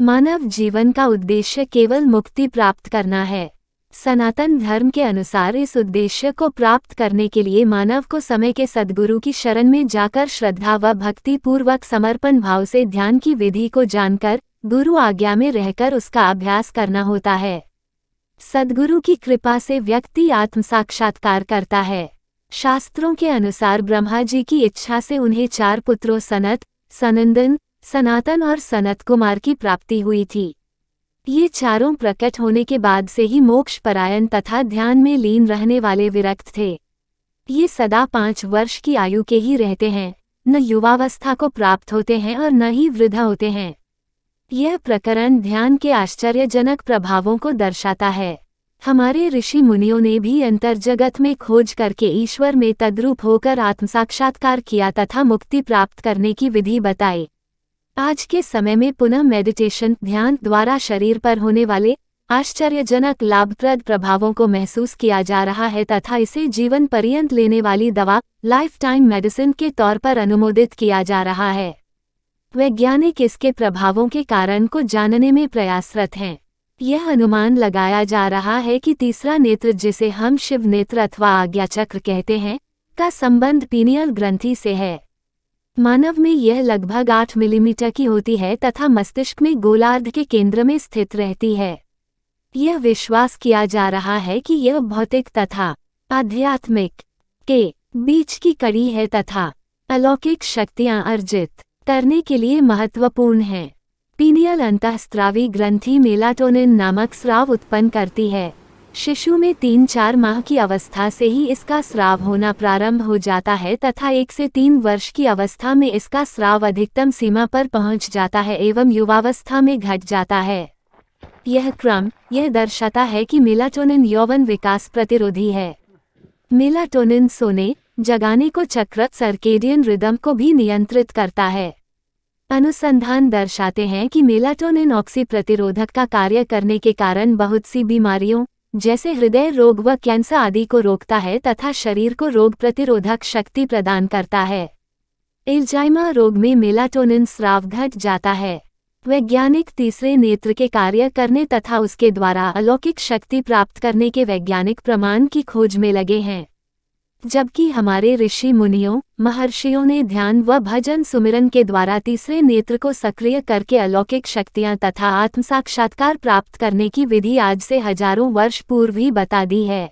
मानव जीवन का उद्देश्य केवल मुक्ति प्राप्त करना है। सनातन धर्म के अनुसार इस उद्देश्य को प्राप्त करने के लिए मानव को समय के सद्गुरु की शरण में जाकर श्रद्धा व भक्ति पूर्वक समर्पण भाव से ध्यान की विधि को जानकर गुरु आज्ञा में रहकर उसका अभ्यास करना होता है। सद्गुरु की कृपा से व्यक्ति आत्म साक्षात्कार करता है। शास्त्रों के अनुसार ब्रह्मा जी की इच्छा से उन्हें 4 पुत्रों सनत, सनंदन, सनातन और सनत कुमार की प्राप्ति हुई थी। ये चारों प्रकट होने के बाद से ही मोक्ष परायण तथा ध्यान में लीन रहने वाले विरक्त थे। ये सदा 5 वर्ष की आयु के ही रहते हैं, न युवावस्था को प्राप्त होते हैं और न ही वृद्ध होते हैं। यह प्रकरण ध्यान के आश्चर्यजनक प्रभावों को दर्शाता है। हमारे ऋषि मुनियों ने भी अंतर्जगत में खोज करके ईश्वर में तद्रूप होकर आत्मसाक्षात्कार किया तथा मुक्ति प्राप्त करने की विधि बताई। आज के समय में पुनः मेडिटेशन ध्यान द्वारा शरीर पर होने वाले आश्चर्यजनक लाभप्रद प्रभावों को महसूस किया जा रहा है तथा इसे जीवन पर्यंत लेने वाली दवा लाइफ टाइम मेडिसिन के तौर पर अनुमोदित किया जा रहा है। वैज्ञानिक इसके प्रभावों के कारण को जानने में प्रयासरत हैं। यह अनुमान लगाया जा रहा है कि तीसरा नेत्र, जिसे हम शिव नेत्र अथवा आज्ञा चक्र कहते हैं, का संबंध पीनियल ग्रंथि से है। मानव में यह लगभग 8 मिलीमीटर की होती है तथा मस्तिष्क में गोलार्ध के केंद्र में स्थित रहती है। यह विश्वास किया जा रहा है कि यह भौतिक तथा आध्यात्मिक के बीच की कड़ी है तथा अलौकिक शक्तियां अर्जित करने के लिए महत्वपूर्ण है। पीनियल अंतःस्रावी ग्रंथि मेलाटोनिन नामक स्राव उत्पन्न करती है। शिशु में 3-4 माह की अवस्था से ही इसका स्राव होना प्रारंभ हो जाता है तथा 1 से 3 वर्ष की अवस्था में इसका स्राव अधिकतम सीमा पर पहुंच जाता है एवं युवावस्था में घट जाता है। यह क्रम यह दर्शाता है कि मेलाटोनिन यौवन विकास प्रतिरोधी है। मेलाटोनिन सोने जगाने को चक्र सर्केडियन रिदम को भी नियंत्रित करता है। अनुसंधान दर्शाते हैं कि मेलाटोनिन ऑक्सी प्रतिरोधक का कार्य करने के कारण बहुत सी बीमारियों जैसे हृदय रोग व कैंसर आदि को रोकता है तथा शरीर को रोग प्रतिरोधक शक्ति प्रदान करता है। अल्जाइमर रोग में मेलाटोनिन स्राव घट जाता है। वैज्ञानिक तीसरे नेत्र के कार्य करने तथा उसके द्वारा अलौकिक शक्ति प्राप्त करने के वैज्ञानिक प्रमाण की खोज में लगे हैं, जबकि हमारे ऋषि मुनियों महर्षियों ने ध्यान व भजन सुमिरन के द्वारा तीसरे नेत्र को सक्रिय करके अलौकिक शक्तियां तथा आत्मसाक्षात्कार प्राप्त करने की विधि आज से हजारों वर्ष पूर्व ही बता दी है।